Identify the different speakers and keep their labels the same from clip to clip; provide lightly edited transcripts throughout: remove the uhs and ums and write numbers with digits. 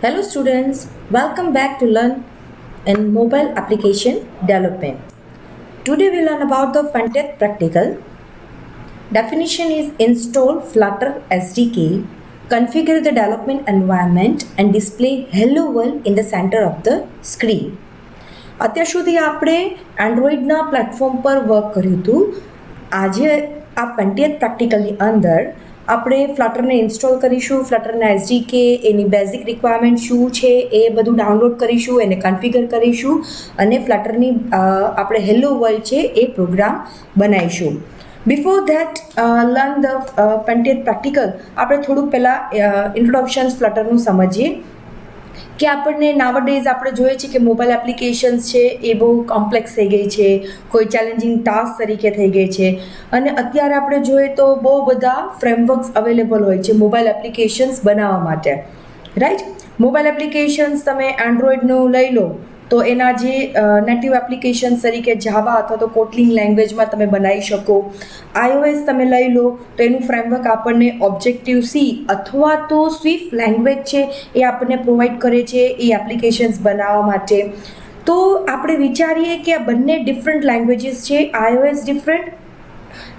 Speaker 1: Hello students, welcome back to Learn in Mobile Application Development. Today we learn about the Frontend practical. Definition is install Flutter SDK, configure the development environment and display Hello World in the center of the screen. અત્યાર સુધી આપણે એન્ડ્રોઈડના platform પર work કર્યું હતું. આજે આ frontier પ્રેક્ટિકલની અંદર આપણે ફ્લટરને ઇન્સ્ટોલ કરીશું, ફ્લટરના એસડીકે, એની બેઝિક રિક્વાયરમેન્ટ શું છે એ બધું ડાઉનલોડ કરીશું, એને કન્ફિગર કરીશું અને ફ્લટરની આપણે હેલો વર્લ્ડ છે એ પ્રોગ્રામ બનાવીશું. Before that learn the frontier practical આપણે થોડુંક પહેલાં ઇન્ટ્રોડક્શન્સ ફ્લટરનું સમજીએ કે આપણને નાવડેઝ આપણે જોઈએ છે કે મોબાઈલ એપ્લિકેશન્સ છે એ બહુ કોમ્પ્લેક્સ થઈ ગઈ છે, કોઈ ચેલેન્જિંગ ટાસ્ક તરીકે થઈ ગઈ છે અને અત્યારે આપણે જોઈએ તો બહુ બધા ફ્રેમવર્ક્સ અવેલેબલ હોય છે મોબાઈલ એપ્લિકેશન્સ બનાવવા માટે, રાઈટ. મોબાઈલ એપ્લિકેશન્સ તમે એન્ડ્રોઈડનું લઈ લો તો એના જે નેટિવ એપ્લિકેશન્સ તરીકે જાવા અથવા તો કોટલિંગ લેંગ્વેજમાં તમે બનાવી શકો. iOS તમે લઈ લો તો એનું ફ્રેમવર્ક આપણને ઓબ્જેક્ટિવ સી અથવા તો સ્વિફ્ટ લેંગ્વેજ છે એ આપણને પ્રોવાઈડ કરે છે એ એપ્લિકેશન્સ બનાવવા માટે. તો આપણે વિચારીએ કે આ બંને ડિફરન્ટ લેંગ્વેજીસ છે, iOS different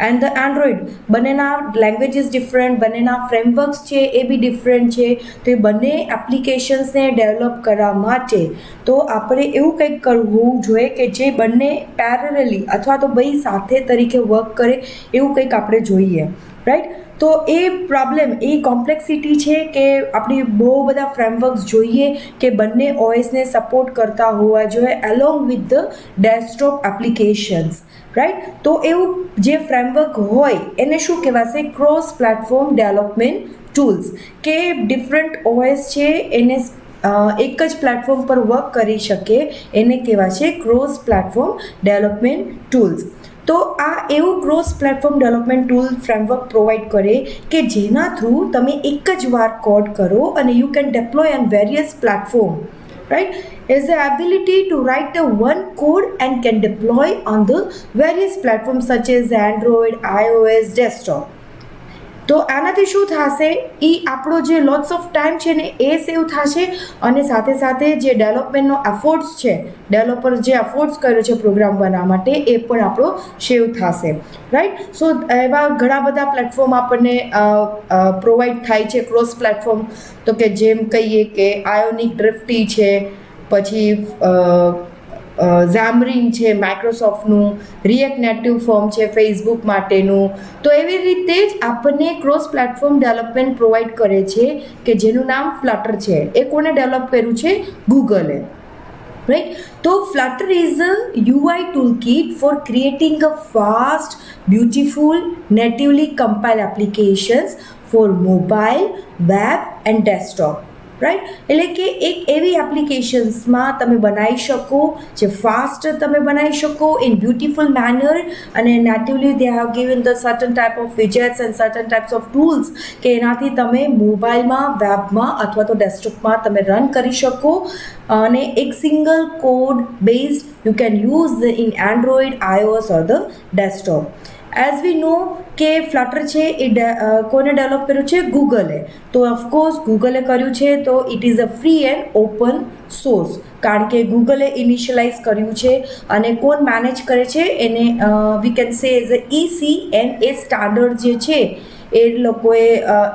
Speaker 1: and the Android, બંનેના લેંગ્વેજીસ ડિફરન્ટ, બંનેના ફ્રેમવર્ક્સ છે એ બી ડિફરન્ટ છે. તો એ બંને એપ્લિકેશન્સને ડેવલપ કરવા માટે તો આપણે એવું કંઈક કરવું જોઈએ કે જે બંને પેરેલલી અથવા તો બે સાથે તરીકે વર્ક કરે એવું કંઈક આપણે જોઈએ, રાઈટ. તો એ પ્રોબ્લેમ, એ કોમ્પ્લેક્સિટી છે કે આપણી બહુ બધા ફ્રેમવર્ક્સ જોઈએ કે બંને ઓએસને સપોર્ટ કરતા હોવા જોઈએ along with the desktop applications, right. તો એવું જે ફ્રેમવર્ક હોય એને શું કહેવાશે? ક્રોસ પ્લેટફોર્મ ડેવલપમેન્ટ ટૂલ્સ, કે ડિફરન્ટ ઓએસ છે એને એક જ પ્લેટફોર્મ પર વર્ક કરી શકે એને કહેવાશે ક્રોસ પ્લેટફોર્મ ડેવલપમેન્ટ ટૂલ્સ. તો આ એવું cross platform development tool framework provide કરે કે જેના થ્રુ તમે એક જ વાર કોડ કરો અને you can deploy on various platform, right? Is the ability to write a one code and can deploy on the various platforms such as Android, iOS, desktop. તો આનાથી શું થશે? એ આપણો જે લોટ્સ ઓફ ટાઈમ છે ને એ સેવ થશે અને સાથે સાથે જે ડેવલપમેન્ટનો એફોર્ટ્સ છે, ડેવલપર જે એફોર્ટ્સ કર્યો છે પ્રોગ્રામ બનાવવા માટે એ પણ આપણો સેવ થશે, રાઈટ. સો એવા ઘણા બધા પ્લેટફોર્મ આપણને પ્રોવાઈડ થાય છે ક્રોસ પ્લેટફોર્મ. તો કે જેમ કહીએ કે આયોનિક ડ્રિફ્ટી છે, પછી ઝામરીન છે માઇક્રોસોફ્ટનું, રિએક્ટ નેટિવ ફોર્મ છે ફેસબુક માટેનું. તો એવી રીતે જ આપણને ક્રોસ પ્લેટફોર્મ ડેવલપમેન્ટ પ્રોવાઈડ કરે છે કે જેનું નામ ફ્લટર છે. એ કોને ડેવલપ કર્યું છે? ગૂગલે, રાઈટ. તો flutter is a UI toolkit for creating a fast, beautiful, natively compiled applications for mobile, web and desktop, right. એટલે કે એક એવી એપ્લિકેશન્સમાં તમે બનાવી શકો જે ફાસ્ટ તમે બનાવી શકો ઇન બ્યુટિફુલ મેનર અને natively they have given the certain type of widgets and certain types of tools કે એનાથી તમે મોબાઈલમાં, વેબમાં અથવા તો ડેસ્કટોપમાં તમે રન કરી શકો અને એક single code based you can use in Android, iOS or the desktop. As we know કે ફ્લટર છે એ કોને ડેવલપ કર્યું છે? ગૂગલે. તો ઓફકોર્સ ગૂગલે કર્યું છે તો it is a free and open source, કારણ કે ગૂગલે ઇનિશિયલાઇઝ કર્યું છે અને કોણ મેનેજ કરે છે એને વી કેન સે એઝ અ ECMA સ્ટાન્ડર્ડ જે છે એ લોકોએ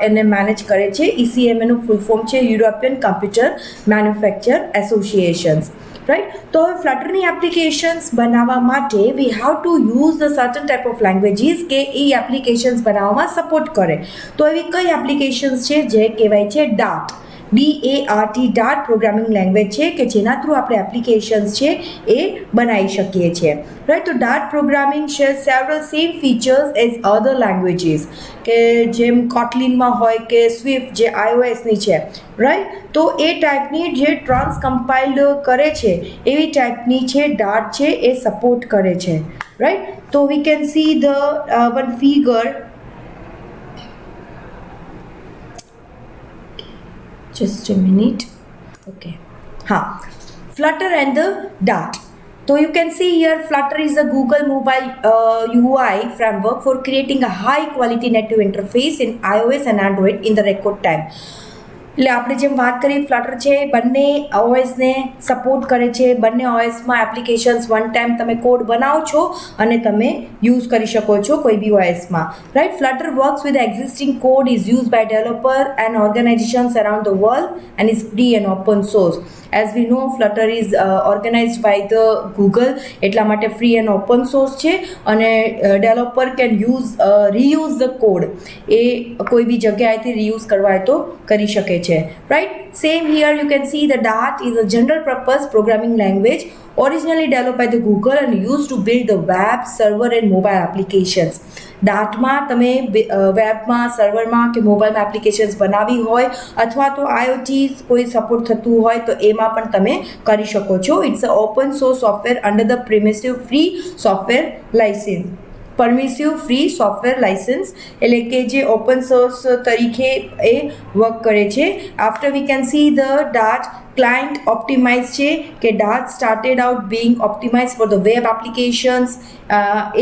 Speaker 1: એને મેનેજ કરે છે. ECMA નું ફૂલ ફોર્મ છે European computer manufacture associations, right. તો હવે ફ્લટરની એપ્લિકેશન્સ બનાવવા માટે we have to use the certain type of languages કે એ એપ્લિકેશન્સ બનાવવામાં સપોર્ટ કરે. તો એવી કઈ એપ્લિકેશન્સ છે? જે કહેવાય છે dart, DART, dart programming language છે કે જેના થ્રુ આપણે એપ્લિકેશન્સ છે એ બનાવી શકીએ છીએ, રાઈટ. તો Dart programming share several same features as other languages, કે જેમ કોટલિનમાં હોય કે સ્વિફ્ટ જે iOSની છે, રાઈટ. તો એ ટાઈપની જે ટ્રાન્સકમ્પાઇલ્ડ કરે છે એવી ટાઈપની છે ડાર્ટ છે એ સપોર્ટ કરે છે, રાઈટ. તો વી can see the one figure, just a minute, okay, Flutter and the Dart. So you can see here Flutter is a Google mobile UI framework for creating a high quality native interface in iOS and Android in the record time. એટલે આપણે જેમ વાત કરી flutter છે બંને ઓએસને support કરે છે. બંને ઓએસમાં એપ્લિકેશન્સ વન ટાઈમ તમે કોડ બનાવો છો અને તમે યુઝ કરી શકો છો કોઈ બી ઓએસમાં, right. Flutter works with existing code is use by developer and organizations around the world and is free and open source. As we know Flutter is organized by the Google, એટલા માટે free and open source છે અને developer can reuse the code. એ કોઈ બી જગ્યાએથી reuse કરવા હોય તો કરી શકે છે, right. Same here you can see the Dart is a general purpose programming language originally developed by the Google and used to build the web, server and mobile applications. ડાર્ટમાં તમે વેબમાં, સર્વરમાં કે મોબાઈલમાં એપ્લિકેશન્સ બનાવી હોય અથવા તો IoT કોઈ support થતું હોય તો એમાં પણ તમે કરી શકો છો. It's a open source software under the permissive free software license. Permissive free software license એટલે કે જે ઓપન સોર્સ તરીકે એ વર્ક કરે છે. After we can see the Dart client optimize છે કે Dart started out being optimize for the web applications.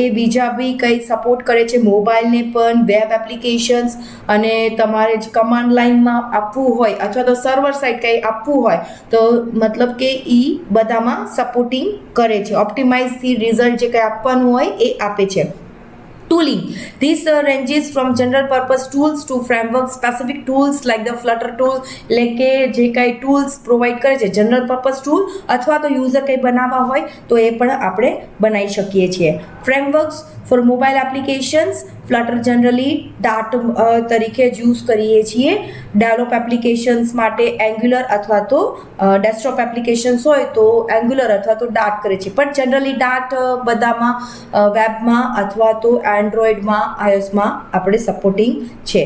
Speaker 1: એ બીજા બી કંઈ સપોર્ટ કરે છે મોબાઈલને પણ, વેબ એપ્લિકેશન્સ, અને તમારે જ કમાન્ડ લાઇનમાં આપવું હોય અથવા તો સર્વર સાઇડ કંઈ આપવું હોય તો મતલબ કે એ બધામાં સપોર્ટિંગ કરે છે. ઓપ્ટિમાઇઝથી રિઝલ્ટ જે કંઈ આપવાનું હોય એ આપે છે. Tooling. This ranges from general purpose tools to framework specific tools like the Flutter tool. એટલે કે જે કંઈ ટૂલ્સ પ્રોવાઈડ કરે છે જનરલ પર્પઝ ટૂલ અથવા તો યુઝર કંઈ બનાવવા હોય તો એ પણ આપણે બનાવી શકીએ છીએ. Frameworks for mobile applications Flutter generally Dart તરીકે જ યુઝ કરીએ છીએ. ડેવલપ એપ્લિકેશન્સ માટે એન્ગ્યુલર અથવા તો ડેસ્કટોપ એપ્લિકેશન્સ હોય તો એન્ગ્યુલર અથવા તો ડાર્ટ કરે છે. પણ જનરલી ડાર્ટ બધામાં વેબમાં અથવા તો એન્ડ્રોઈડમાં, iOSમાં આપણે સપોર્ટિંગ છે.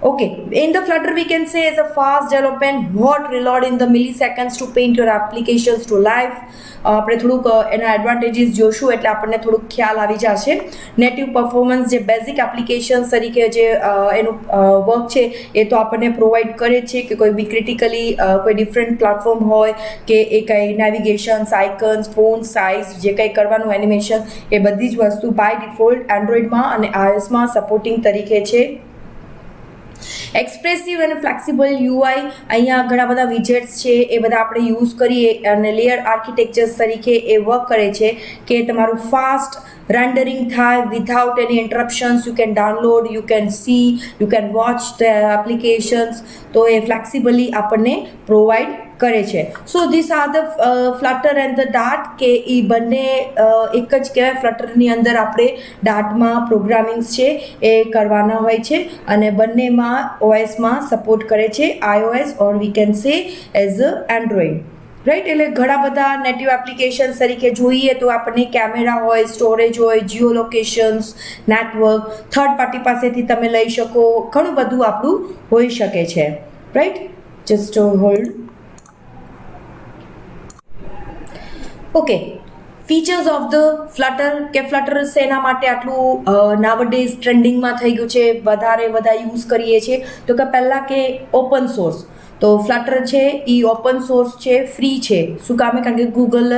Speaker 1: Okay, in the Flutter we can say is a fast development, hot reload in the milliseconds to paint your applications to life. આપણે થોડુંક એના એડવાન્ટેજીસ જોશું એટલે આપણને થોડુંક ખ્યાલ આવી જશે. નેટિવ પરફોર્મન્સ જે બેઝિક એપ્લિકેશન્સ તરીકે જે એનું વર્ક છે એ તો આપણને પ્રોવાઈડ કરે છે કે કોઈ બી ક્રિટિકલી કોઈ ડિફરન્ટ પ્લેટફોર્મ હોય કે એ કંઈ નેવિગેશન્સ, આઇકન્સ, ફોન સાઇઝ જે કંઈ કરવાનું એનિમેશન એ બધી જ વસ્તુ બાય ડિફોલ્ટ એન્ડ્રોઈડમાં અને iOSમાં સપોર્ટિંગ તરીકે છે. એક્સપ્રેસિવ અને ફ્લેક્સિબલ UI, અહીંયા ઘણા બધા વિજેટ્સ છે એ બધા આપણે યુઝ કરીએ અને લેયર આર્કિટેક્ચર્સ તરીકે એ વર્ક કરે છે કે તમારું ફાસ્ટ રેન્ડરિંગ થાય without any interruptions. You can download, you can see, you can watch the applications. તો એ ફ્લેક્સિબલી આપણને પ્રોવાઈડ કરે છે. So this are the Flutter and the Dart કે એ બંને એક જ કહેવાય. ફ્લટરની અંદર આપણે ડાર્ટમાં પ્રોગ્રામિંગ્સ છે એ કરવાના હોય છે અને બંનેમાં ઓએસમાં સપોર્ટ કરે છે. iOS ઓર વી કેન સે એઝ અ એન્ડ્રોઈડ, રાઈટ. એટલે ઘણા બધા નેટિવ એપ્લિકેશન્સ તરીકે જોઈએ તો આપણને કેમેરા હોય, સ્ટોરેજ હોય, Jio locations, network, third party પાસેથી તમે લઈ શકો, ઘણું બધું આપણું હોઈ શકે છે, right. Just hold. Okay, features of the flutter કે ફ્લટર શેના માટે આટલું નાવડેઝ ટ્રેન્ડિંગમાં થઈ ગયું છે, બધા યુઝ કરીએ છીએ તો કે પહેલાં કે ઓપન સોર્સ. તો ફ્લટર છે એ ઓપન સોર્સ છે, ફ્રી છે. શું કામે? કારણ કે ગૂગલ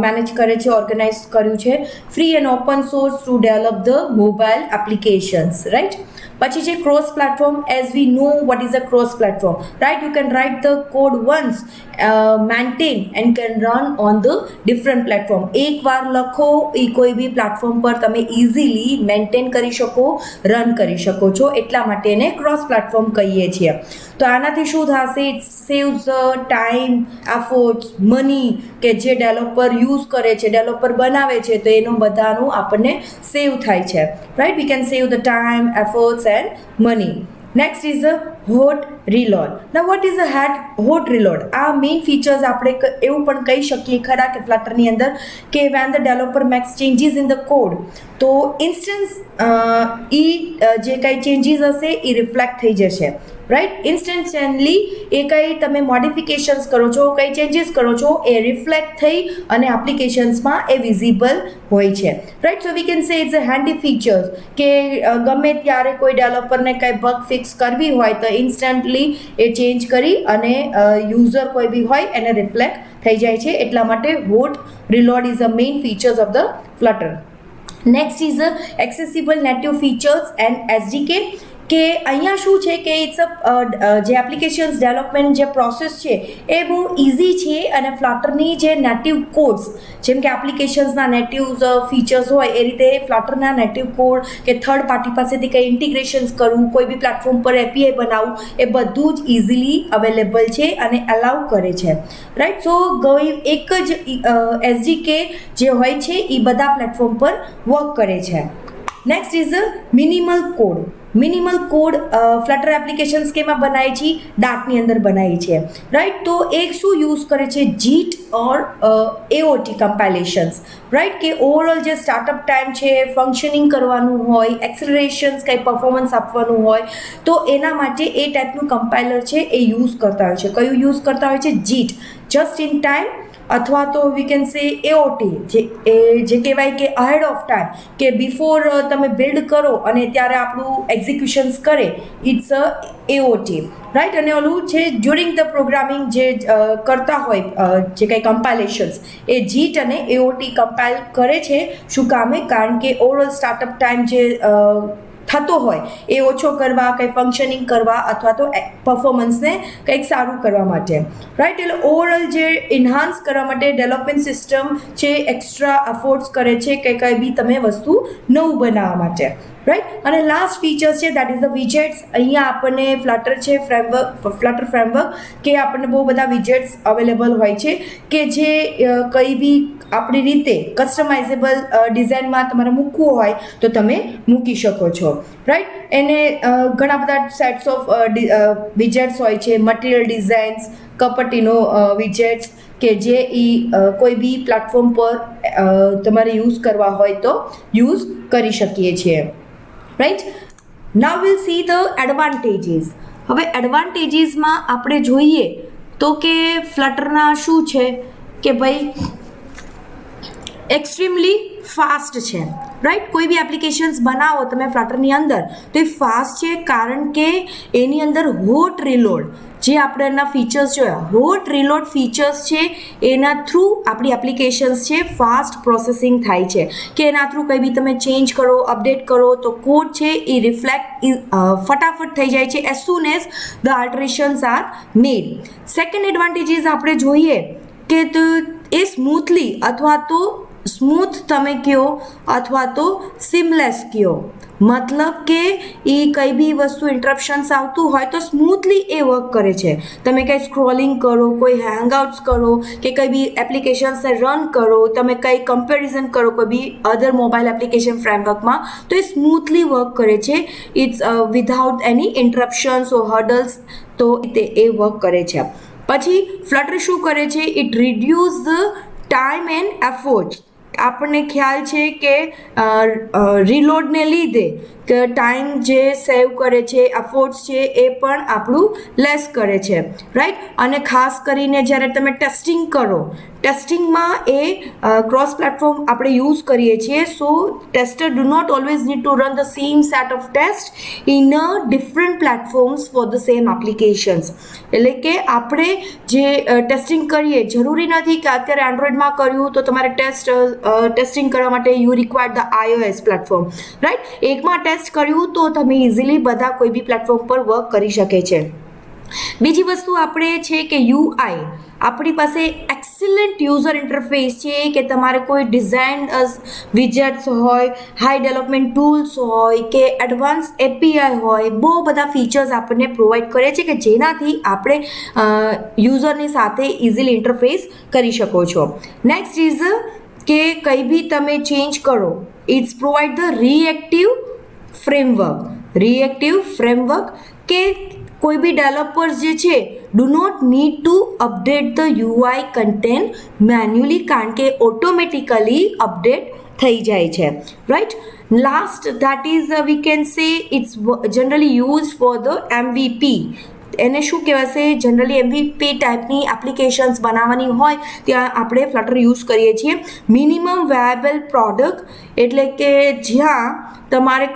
Speaker 1: મેનેજ કરે છે, ઓર્ગેનાઇઝ કર્યું છે. Free and open source to develop the mobile applications, right. પછી છે cross platform. As we know what is a cross platform, right. You can write the code once, maintain and can run on the different platform. એકવાર લખો એ કોઈ બી platform પર તમે easily maintain કરી શકો, run કરી શકો છો. એટલા માટે એને ક્રોસ પ્લેટફોર્મ કહીએ છીએ. તો આનાથી શું થશે? It saves time, efforts, money કે જે ડેવલપર યુઝ કરે છે, ડેવલપર બનાવે છે તો એનું બધાનું આપણને સેવ થાય છે, right. We can save the time, efforts and money. Next is a hot reload. ના what is a hot reload? આ મેઇન ફીચર્સ આપણે એવું પણ કહી શકીએ ખરા કે ફ્લટરની અંદર કે when the developer makes changes in the code તો ઇન્સ્ટન્સ જે કંઈ ચેન્જીસ હશે એ રિફ્લેક્ટ થઈ જશે, રાઈટ. ઇન્સ્ટન્ટલી એ કંઈ તમે મોડિફિકેશન્સ કરો છો, કંઈ ચેન્જીસ કરો છો એ રિફ્લેક્ટ થઈ અને એપ્લિકેશન્સમાં એ વિઝિબલ હોય છે, right. So we can say it's a handy features કે ગમે ત્યારે કોઈ ડેવલપરને કંઈ બગ ફિક્સ કરવી હોય તો ઇન્સ્ટન્ટલી એ ચેન્જ કરી અને યુઝર કોઈ બી હોય એને રિફ્લેક્ટ થઈ જાય છે. એટલા માટે hot reload is a main features of the flutter. Next is accessible native features and SDK. કે અહીંયા શું છે કે ઇટ્સ જે એપ્લિકેશન્સ ડેવલપમેન્ટ જે પ્રોસેસ છે એ બહુ ઇઝી છે અને ફ્લટરની જે નેટિવ કોડ્સ જેમ કે એપ્લિકેશન્સના નેટિવ ફીચર્સ હોય એ રીતે ફ્લટરના નેટિવ કોડ કે થર્ડ પાર્ટી પાસેથી કંઈ ઇન્ટિગ્રેશન્સ કરવું, કોઈ બી પ્લેટફોર્મ પર એપીઆઈ બનાવવું, એ બધું જ ઇઝીલી અવેલેબલ છે અને અલાઉ કરે છે, રાઈટ. સો એક જ એસડીકે જે હોય છે એ બધા પ્લેટફોર્મ પર વર્ક કરે છે. Next is minimal code. Minimal code flutter applications કેમાં બનાવી છે? ડાર્ટની અંદર બનાવી છે, રાઈટ. તો એક શું યુઝ કરે છે? જીટ ઓર એઓટી કમ્પાઇલેશન્સ, રાઈટ. કે ઓવરઓલ જે સ્ટાર્ટઅપ ટાઈમ છે, ફંક્શનિંગ કરવાનું હોય, એક્સલરેશન્સ કંઈ પરફોર્મન્સ આપવાનું હોય, તો એના માટે એ ટાઈપનું કમ્પાઇલર છે એ યુઝ કરતા હોય છે. કયું યુઝ કરતા હોય છે? જીટ, જસ્ટ ઇન ટાઈમ, અથવા તો વી કેન સે એઓટી, જે કહેવાય કે અહેડ ઓફ ટાઈમ, કે બિફોર તમે બિલ્ડ કરો અને ત્યારે આપણું એક્ઝિક્યુશન્સ કરે, ઇટ્સ અ એઓટી, રાઈટ. અને ઓલું છે ડ્યુરિંગ ધ પ્રોગ્રામિંગ જે કરતા હોય જે કંઈ કમ્પાઇલેશન્સ, એ જીટ અને એઓટી કમ્પાઇલ કરે છે. શું કામે? કારણ કે ઓવરઓલ સ્ટાર્ટઅપ ટાઈમ જે થતો હોય એ ઓછો કરવા, કંઈ ફંક્શનિંગ કરવા, અથવા તો પરફોર્મન્સને કંઈક સારું કરવા માટે, રાઈટ. એટલે ઓવરઓલ જે ઇન્હાન્સ કરવા માટે ડેવલપમેન્ટ સિસ્ટમ છે એક્સ્ટ્રા એફોર્ટ્સ કરે છે કે કંઈ બી તમે વસ્તુ નવું બનાવવા માટે, રાઈટ. અને લાસ્ટ ફીચર્સ છે દેટ ઇઝ ધ વિજેટ્સ. અહીંયા આપણને ફ્લટર છે ફ્લટર ફ્રેમવર્ક કે આપણને બહુ બધા વિજેટ્સ અવેલેબલ હોય છે કે જે કંઈ બી આપણી રીતે કસ્ટમાઇઝેબલ ડિઝાઇનમાં તમારે મૂકવું હોય તો તમે મૂકી શકો છો, રાઈટ. એને ઘણા બધા સેટ્સ ઓફ વિજેટ્સ હોય છે. મટીરિયલ ડિઝાઇન્સ, કપટીનો વિજેટ્સ કે જે કોઈ બી પ્લેટફોર્મ પર તમારે યુઝ કરવા હોય તો યુઝ કરી શકીએ છીએ, right. Now will see the advantages. હવે એડવાન્ટેજીસમાં આપણે જોઈએ તો કે ફ્લટરના શું છે કે ભાઈ એક્સ્ટ્રીમલી ફાસ્ટ છે, રાઈટ. કોઈ બી એપ્લિકેશન્સ બનાવો તમે ફ્લટરની અંદર તો એ ફાસ્ટ છે કારણ કે એની અંદર હોટ રીલોડ જે આપણે એના ફીચર્સ જોયા, હોટ રીલોડ ફીચર્સ છે એના થ્રુ આપણી એપ્લિકેશન્સ છે ફાસ્ટ પ્રોસેસિંગ થાય છે કે એના થ્રુ કંઈ બી તમે ચેન્જ કરો, અપડેટ કરો તો કોડ છે એ રિફ્લેક્ટ ફટાફટ થઈ જાય છે as soon as the alterations are made. Second advantages આપણે જોઈએ કે એ સ્મૂથલી અથવા તો સ્મૂથ તમે કહો અથવા તો સિમલેસ કહો, મતલબ કે એ કંઈ બી વસ્તુ ઇન્ટરપ્શન્સ આવતું હોય તો સ્મૂથલી એ વર્ક કરે છે. તમે કંઈ સ્ક્રોલિંગ કરો, કોઈ હેંગઆઉટ્સ કરો કે કંઈ બી એપ્લિકેશન્સને રન કરો, તમે કંઈ કમ્પેરિઝન કરો કોઈ બી અધર મોબાઈલ એપ્લિકેશન ફ્રેમવર્કમાં, તો એ સ્મૂથલી વર્ક કરે છે. It's without any interruptions or hurdles, તો એ વર્ક કરે છે. પછી ફ્લટર શું કરે છે? It reduce the time and efforts. આપણને ખ્યાલ છે કે રીલોડને લીધે કે ટાઈમ જે સેવ કરે છે, એફોર્ટ્સ છે એ પણ આપણું લેસ કરે છે, રાઈટ. અને ખાસ કરીને જ્યારે તમે ટેસ્ટિંગ કરો, ટેસ્ટિંગમાં એ ક્રોસ પ્લેટફોર્મ આપણે યુઝ કરીએ છીએ. So tester do not always need to run the same set of test in a different platforms for the same applications. એટલે કે આપણે જે ટેસ્ટિંગ કરીએ, જરૂરી નથી કે અત્યારે એન્ડ્રોઈડમાં કર્યું તો તમારે ટેસ્ટિંગ કરવા માટે you require the iOS platform, right. એકમાં ટેસ્ટ કર્યું તો તમે ઇઝીલી બધા કોઈ બી પ્લેટફોર્મ પર વર્ક કરી શકે છે. બીજી વસ્તુ આપણે છે કે UI, આપણી પાસે એક્સલન્ટ યુઝર ઇન્ટરફેસ છે કે તમારે કોઈ ડિઝાઇન વિજેટ્સ હોય, હાઈ ડેવલપમેન્ટ ટૂલ્સ હોય કે એડવાન્સ API હોય, બહુ બધા ફીચર્સ આપણને પ્રોવાઈડ કરે છે કે જેનાથી આપણે યુઝરની સાથે ઇઝીલી ઇન્ટરફેસ કરી શકો છો. નેક્સ્ટ ઇઝ કે કંઈ બી તમે ચેન્જ કરો, it's provide the reactive framework કે કોઈ બી ડેવલપર્સ જે છે do not need to update the UI content manually, કારણ કે ઓટોમેટિકલી અપડેટ થઈ જાય છે, right. Last that is we can say it's generally use for the MVP. એને શું કહેવાશે? જનરલી MVP ટાઈપની એપ્લિકેશન્સ બનાવવાની હોય ત્યાં આપણે ફ્લટર યુઝ કરીએ છીએ. મિનિમમ વાયબલ પ્રોડક્ટ એટલે કે જ્યાં તમારે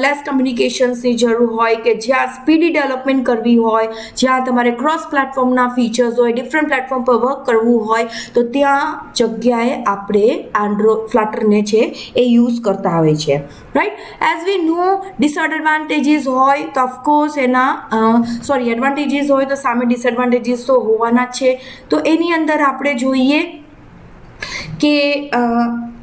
Speaker 1: લેસ કમ્યુનિકેશન્સની જરૂર હોય, કે જ્યાં સ્પીડી ડેવલપમેન્ટ કરવી હોય, જ્યાં તમારે ક્રોસ પ્લેટફોર્મના ફીચર્સ હોય, ડિફરન્ટ પ્લેટફોર્મ પર વર્ક કરવું હોય, તો ત્યાં જગ્યાએ આપણે ફ્લટરને છે એ યુઝ કરતા હોય છે, right. As we know disadvantages હોય તો ઓફકોર્સ એડવાન્ટેજીસ હોય તો સામે ડિસએડવાન્ટેજીસ તો હોવાના જ છે. તો એની અંદર આપણે જોઈએ કે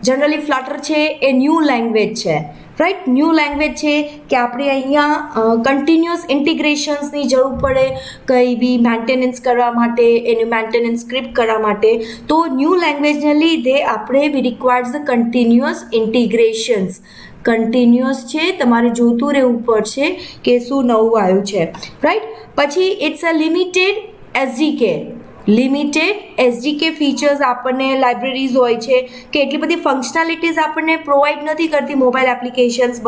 Speaker 1: જનરલી ફ્લટર છે એ ન્યૂ લેંગ્વેજ છે, રાઈટ. ન્યૂ લેંગ્વેજ છે કે આપણે અહીંયા કન્ટિન્યુઅસ ઇન્ટિગ્રેશન્સની જરૂર પડે કંઈ બી મેન્ટેનન્સ કરવા માટે, એની મેન્ટેનન્સ સ્ક્રિપ્ટ કરવા માટે. તો ન્યૂ લેંગ્વેજને લીધે આપણે વી રિક્વાયર્સ ધ કન્ટિન્યુઅસ ઇન્ટિગ્રેશન્સ. કન્ટિન્યુઅસ છે, તમારે જોતું રહેવું પડશે કે શું નવું આવ્યું છે, રાઈટ. પછી it's a limited SDK features આપણને લાઇબ્રેરીઝ હોય છે કે એટલી બધી ફંક્શનાલિટીઝ આપણને પ્રોવાઈડ નથી કરતી મોબાઈલ એપ્લિકેશન્સ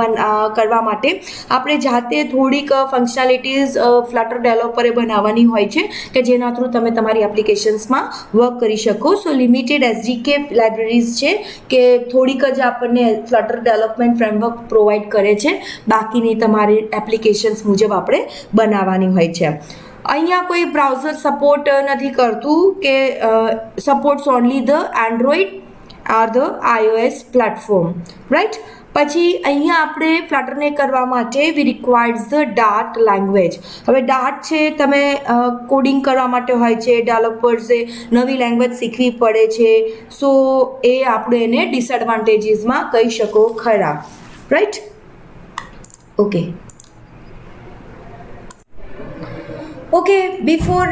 Speaker 1: કરવા માટે. આપણે જાતે થોડીક ફંક્શનાલિટીઝ ફ્લટર ડેવલપરે બનાવવાની હોય છે કે જેના થ્રુ તમે તમારી એપ્લિકેશન્સમાં વર્ક કરી શકો. સો લિમિટેડ એસડીકે લાઇબ્રેરીઝ છે કે થોડીક જ આપણને ફ્લટર ડેવલપમેન્ટ ફ્રેમવર્ક પ્રોવાઈડ કરે છે, બાકીની તમારી એપ્લિકેશન્સ મુજબ આપણે બનાવવાની હોય છે. અહીંયા કોઈ બ્રાઉઝર સપોર્ટ નથી કરતું કે supports only the Android are the iOS platform, right. પછી અહીંયા આપણે ફ્લટરને કરવા માટે વી રિક્વાયર્સ ધ ડાર્ટ લેંગ્વેજ. હવે ડાર્ટ છે, તમે કોડિંગ કરવા માટે હોય છે, ડેવલપર્સે નવી લેંગ્વેજ શીખવી પડે છે. સો એ આપણે એને ડિસએડવાન્ટેજીસમાં કહી શકો ખરા, right. Okay. Okay, before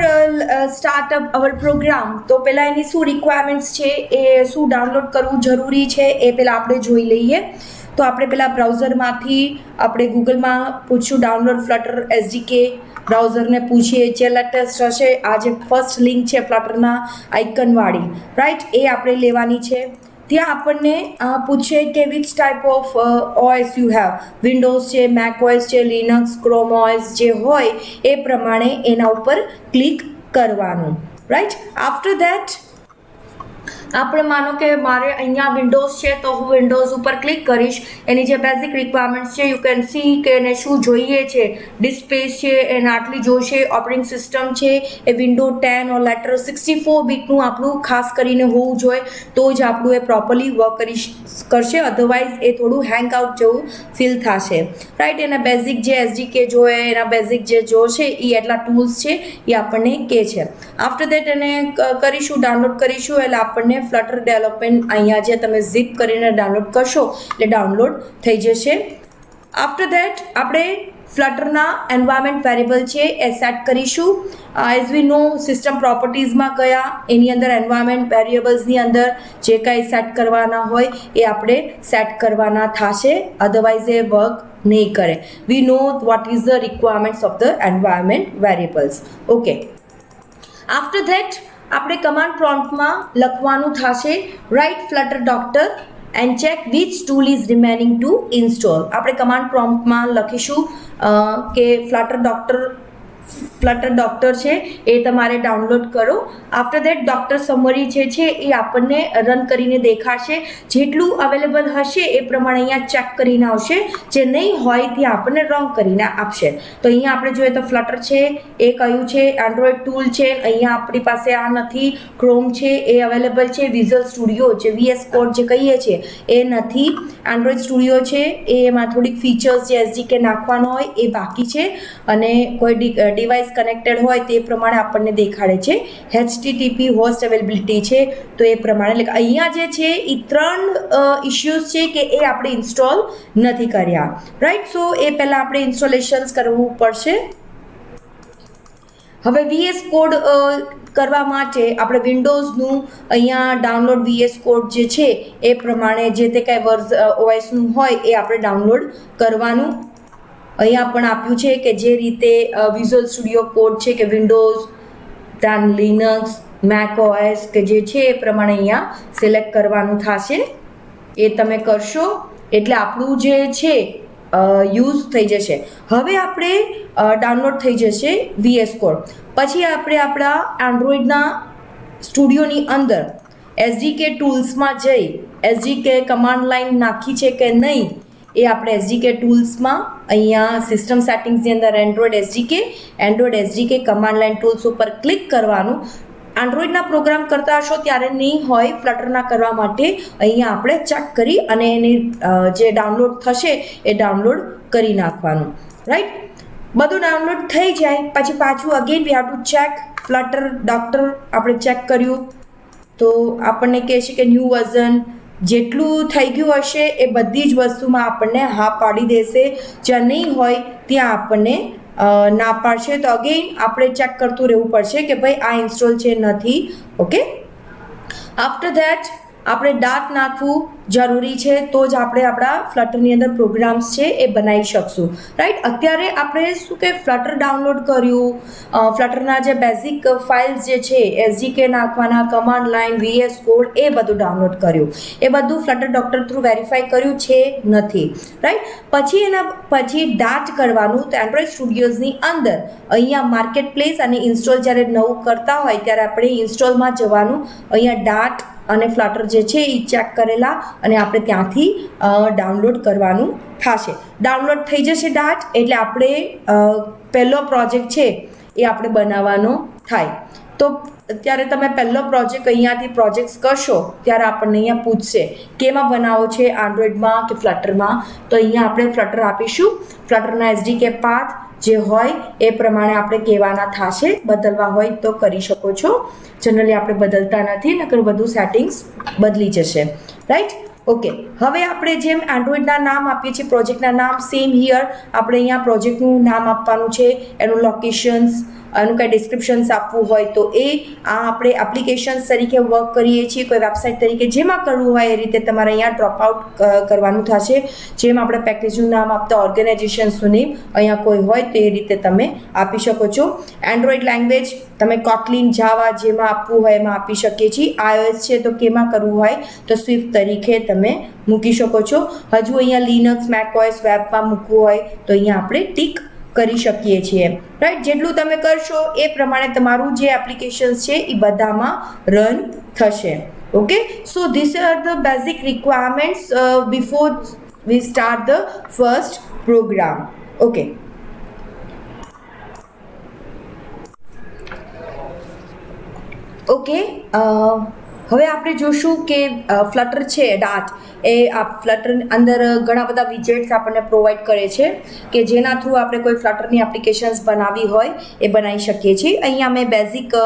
Speaker 1: start up our program, તો પહેલાં એની શું રિક્વાયરમેન્ટ્સ છે, એ શું ડાઉનલોડ કરવું જરૂરી છે એ પહેલાં આપણે જોઈ લઈએ. તો આપણે પહેલાં બ્રાઉઝરમાંથી આપણે ગૂગલમાં પૂછ્યું ડાઉનલોડ ફ્લટર એસડીકે, બ્રાઉઝરને પૂછીએ, જે લેટેસ્ટ હશે આ જે ફર્સ્ટ લિંક છે ફ્લટરના આઇકનવાળી, રાઈટ, એ આપણે લેવાની છે. ત્યાં આપણને પૂછે કે which type of OS you have, Windows છે, મેક ઓએસ છે, લિનક્સ, ક્રોમ ઓએસ જે હોય એ પ્રમાણે એના ઉપર ક્લિક કરવાનું, રાઈટ. આફ્ટર ધેટ આપણે માનો કે મારે અહીંયા વિન્ડોઝ છે તો હું વિન્ડોઝ ઉપર ક્લિક કરીશ. એની જે બેઝિક રિક્વાયરમેન્ટ્સ છે યુ કેન સી કે એને શું જોઈએ છે, ડિસ્ક સ્પેસ છે એને આટલી જોશે, ઓપરેટિંગ સિસ્ટમ છે એ વિન્ડો 10 ઓર લેટર 64 બીટનું આપણું ખાસ કરીને હોવું જોઈએ, તો જ આપણું એ પ્રોપરલી વર્ક કરશે, અધરવાઇઝ એ થોડું હેંગ આઉટ જેવું ફીલ થશે, રાઈટ. એના બેઝિક જે એસડીકે જોઈએ, એના બેઝિક જે જોશે એ એટલા ટૂલ્સ છે એ આપણને કહે છે. આફ્ટર દેટ એને કરીશું, ડાઉનલોડ કરીશું, એટલે આપણને ફ્લટર ડેવલપમેન્ટ અહીંયા જે તમે ઝીપ કરીને ડાઉનલોડ કરશો એટલે ડાઉનલોડ થઈ જશે. આફ્ટર ધેટ આપણે ફ્લટરના એન્વાયરમેન્ટ વેરિયેબલ છે એ સેટ કરીશું. એઝ વી નો સિસ્ટમ પ્રોપર્ટીઝમાં ગયા એની અંદર એન્વાયરમેન્ટ વેરિયેબલ્સની અંદર જે કાંઈ સેટ કરવાના હોય એ આપણે સેટ કરવાના થશે, અધરવાઇઝ એ વર્ક નહીં કરે. We know what is the requirements of the environment variables. Okay. After that આપણે કમાન્ડ પ્રોમ્પ્ટમાં લખવાનું થશે write flutter doctor and check which tool is remaining to install. આપણે કમાન્ડ પ્રોમ્પ્ટમાં લખીશું કે ફ્લટર ડોક્ટર છે એ તમારે ડાઉનલોડ કરો. આફ્ટર દેટ ડોક્ટર સમરી જે છે એ આપણને રન કરીને દેખાડશે, જેટલું અવેલેબલ હશે એ પ્રમાણે અહીંયા ચેક કરીને આવશે, જે નહીં હોય ત્યાં આપણને રોંગ કરીને આપશે. તો અહીંયા આપણે જોઈએ તો ફ્લટર છે એ કયું છે, એન્ડ્રોઈડ ટૂલ છે, અહીંયા આપણી પાસે આ નથી, ક્રોમ છે એ અવેલેબલ છે, વિઝ્યુઅલ સ્ટુડિયો જે VS કોડ જે કહીએ છીએ એ નથી, એન્ડ્રોઈડ સ્ટુડિયો છે એમાં થોડીક ફીચર્સ જે એસડીકે નાખવાનો હોય એ બાકી છે, અને કોઈ ડિવાઇસ કનેક્ટેડ હોય તે પ્રમાણે આપણને દેખાડે છે. HTTP હોસ્ટ અવેલેબિલિટી છે તો એ પ્રમાણે, એટલે અહીંયા જે છે એ 3 ઇશ્યુઝ છે કે એ આપણે ઇન્સ્ટોલ નથી કર્યા, રાઈટ. સો એ પહેલાં આપણે ઇન્સ્ટોલેશન્સ કરવું પડશે. હવે VS કોડ કરવા માટે આપણે વિન્ડોઝનું અહીંયા ડાઉનલોડ VS કોડ જે છે એ પ્રમાણે જે તે કાંઈ OSનું હોય એ આપણે ડાઉનલોડ કરવાનું. અહીંયા પણ આપ્યું છે કે જે રીતે વિઝ્યુઅલ સ્ટુડિયો કોડ છે કે Windows, then Linux, Mac OS કે જે છે એ પ્રમાણે અહીંયા સિલેક્ટ કરવાનું થશે. એ તમે કરશો એટલે આપણું જે છે યુઝ થઈ જશે. હવે આપણે ડાઉનલોડ થઈ જશે VS કોડ. પછી આપણે આપણા એન્ડ્રોઈડના સ્ટુડિયોની અંદર SDK ટૂલ્સમાં જઈ SDK કમાન્ડ લાઇન નાખી છે કે નહીં એ આપણે એસડીકે ટૂલ્સમાં અહીંયા સિસ્ટમ સેટિંગ્સની અંદર Android SDK command line tools ઉપર ક્લિક કરવાનું. એન્ડ્રોઇડના પ્રોગ્રામ કરતા હશો ત્યારે નહીં હોય, ફ્લટરના કરવા માટે અહીંયા આપણે ચેક કરી અને એની જે ડાઉનલોડ થશે એ ડાઉનલોડ કરી નાખવાનું. રાઈટ, બધું ડાઉનલોડ થઈ જાય પછી પાછું again we have to check flutter doctor આપણે ચેક કર્યું તો આપણને કહે છે કે ન્યૂ વર્ઝન જેટલું થઈ ગયું હશે એ બધી જ વસ્તુમાં આપણને હા પાડી દેશે. જ્યાં નહીં હોય ત્યાં આપણને ના પાડશે. તો અગેન આપણે ચેક કરતું રહેવું પડશે કે ભાઈ આ ઇન્સ્ટોલ છે નથી. ઓકે, આફ્ટર ધેટ આપણે ડાટ નાખવું જરૂરી છે તો જ આપણે આપણા ફ્લટરની અંદર પ્રોગ્રામ્સ છે એ બનાવી શકશું. રાઈટ, અત્યારે આપણે શું કે ફ્લટર ડાઉનલોડ કર્યું, ફ્લટરના જે બેઝિક ફાઇલ્સ જે છે એસડીકે નાખવાના, કમાન્ડ લાઇન, VS કોડ એ બધું ડાઉનલોડ કર્યું. એ બધું ફ્લટર ડોક્ટર થ્રુ વેરીફાઈ કર્યું છે નથી. રાઈટ, પછી એના પછી ડાટ કરવાનું. તો એન્ડ્રોઇડ સ્ટુડિયોઝની અંદર અહીંયા માર્કેટ પ્લેસ અને ઇન્સ્ટોલ જ્યારે નવું કરતા હોય ત્યારે આપણે ઇન્સ્ટોલમાં જવાનું. અહીંયા ડાટ અને ફ્લટર જે છે એ ચેક કરેલા અને આપણે ત્યાંથી ડાઉનલોડ કરવાનું થશે. ડાઉનલોડ થઈ જશે ડાટ એટલે આપણે પહેલો પ્રોજેક્ટ છે એ આપણે બનાવવાનો થાય. તો ત્યારે તમે પહેલો પ્રોજેક્ટ અહીંયાથી પ્રોજેક્ટ્સ કરશો ત્યારે આપણને અહીંયા પૂછશે કેમાં બનાવો છે, એન્ડ્રોઇડમાં કે ફ્લટરમાં. તો અહીંયા આપણે ફ્લટર આપીશું. ફ્લટરના એસડીકે પાથ જે હોય એ પ્રમાણે આપણે કહેવાના થશે. બદલવા હોય તો કરી શકો છો. જનરલી આપણે બદલતા નથી, નકર બધું સેટિંગ્સ બદલી જશે. Right, okay. હવે આપણે જેમ એન્ડ્રોઇડના નામ આપીએ છીએ, પ્રોજેક્ટના નામ સેમ હિયર આપણે અહીંયા પ્રોજેક્ટનું નામ આપવાનું છે, એનું લોકેશન્સ, એનું કંઈ ડિસ્ક્રિપ્શન્સ આપવું હોય તો એ આ આપણે એપ્લિકેશન્સ તરીકે વર્ક કરીએ છીએ, કોઈ વેબસાઇટ તરીકે જેમાં કરવું હોય એ રીતે તમારે અહીંયા ડ્રોપ આઉટ કરવાનું થશે. જેમ આપણે પેકેજનું નામ આપતા ઓર્ગેનાઇઝેશન્સનું નેમ અહીંયા કોઈ હોય તો એ રીતે તમે આપી શકો છો. એન્ડ્રોઇડ લેંગ્વેજ તમે કોટલિન, જાવા જેમાં આપવું હોય એમાં આપી શકીએ છીએ. iOS છે તો કેમાં કરવું હોય તો સ્વિફ્ટ તરીકે તમે મૂકી શકો છો. હજુ અહીંયા લિનક્સ, મેકઓએસ, વેબમાં મૂકવું હોય તો અહીંયા આપણે ટીક કરી શકીએ છીએ. રાઈટ, જેટલું તમે કરશો એ પ્રમાણે તમારું જે એપ્લિકેશન્સ છે એ બધામાં રન થશે. Okay, so this are the basic requirements before we start the first program. Okay, okay, હવે આપણે જોશું કે ફ્લટર છે ડાટ એ આ ફ્લટર અંદર ઘણા બધા વિજેટ્સ આપણને પ્રોવાઈડ કરે છે કે જેના થ્રુ આપણે કોઈ ફ્લટરની એપ્લિકેશન્સ બનાવવી હોય એ બનાવી શકીએ છીએ. અહીંયા મેં બેઝિક